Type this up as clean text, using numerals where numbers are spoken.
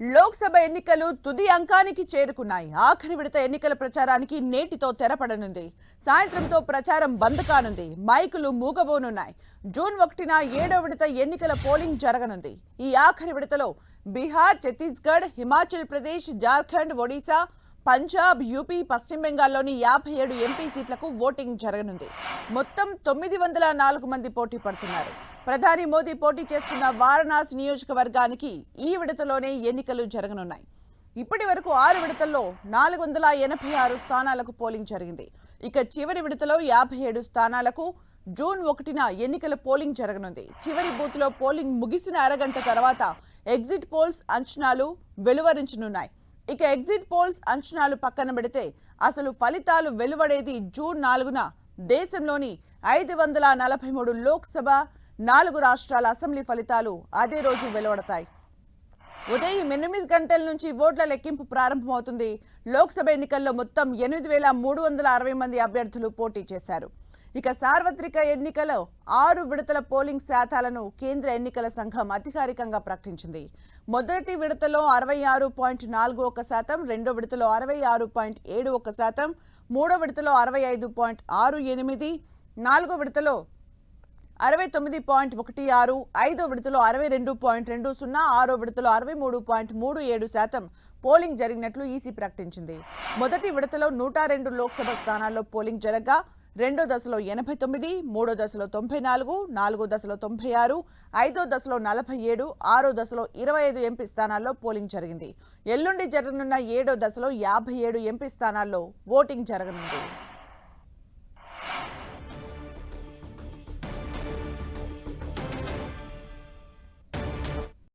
లోక్సభ ఎన్నికలు తుది అంకానికి చేరుకున్నాయి. ఆఖరి విడత ఎన్నికల ప్రచారానికి నేటితో తెరపడనుంది. సాయంత్రంతో ప్రచారం బంద్ కానుంది. మైకులు మూగబోనున్నాయి. జూన్ 1న 7వ విడత ఎన్నికల పోలింగ్ జరగనుంది. ఈ ఆఖరి విడతలో బీహార్, ఛత్తీస్గఢ్, హిమాచల్ ప్రదేశ్, జార్ఖండ్, ఒడిశా, పంజాబ్, యూపీ, పశ్చిమ బెంగాల్లోని 57 ఎంపీ సీట్లకు ఓటింగ్ జరగనుంది. మొత్తం 904 మంది పోటీ పడుతున్నారు. ప్రధాని మోదీ పోటీ చేస్తున్న వారణాసి నియోజకవర్గానికి ఈ విడతలోనే ఎన్నికలు జరగనున్నాయి. ఇప్పటి వరకు 6 విడతల్లో 486 స్థానాలకు పోలింగ్ జరిగింది. ఇక చివరి విడతలో 57 స్థానాలకు జూన్ 1న ఎన్నికల పోలింగ్ జరగనుంది. చివరి బూత్లో పోలింగ్ ముగిసిన అరగంట తర్వాత ఎగ్జిట్ పోల్స్ అంచనాలు వెలువరించనున్నాయి. ఇక ఎగ్జిట్ పోల్స్ అంచనాలు పక్కన పెడితే అసలు ఫలితాలు వెలువడేది జూన్ 4న. దేశంలోని 543 లోక్సభ, 4 రాష్ట్రాల అసెంబ్లీ ఫలితాలు అదే రోజు వెలువడతాయి. ఉదయం 8 గంటల నుంచి ఓట్ల లెక్కింపు ప్రారంభమవుతుంది. లోక్సభ ఎన్నికల్లో మొత్తం 8360 మంది అభ్యర్థులు పోటీ చేశారు. ఇక సార్వత్రిక ఎన్నికలో 6 విడతల పోలింగ్ శాతాలను కేంద్ర ఎన్నికల సంఘం అధికారికంగా ప్రకటించింది. మొదటి విడతలో 66.41%, రెండో విడతలో 66.71%, మూడో విడతలో 65.68%, నాలుగో విడతలో 69.16%, ఐదో విడతలో 62.20%, ఆరో విడతలో 63.37% పోలింగ్ జరిగినట్లు ఈసీ ప్రకటించింది. మొదటి విడతలో 102 లోక్సభ స్థానాల్లో పోలింగ్ జరగగా రెండో దశలో 89, మూడో దశలో 94, నాలుగో దశలో 96, ఐదో దశలో 47, ఆరో దశలో 25 ఎంపీ స్థానాల్లో పోలింగ్ జరిగింది. ఎల్లుండి జరగనున్న 7వ దశలో 57 ఎంపీ స్థానాల్లో ఓటింగ్ జరగనుంది.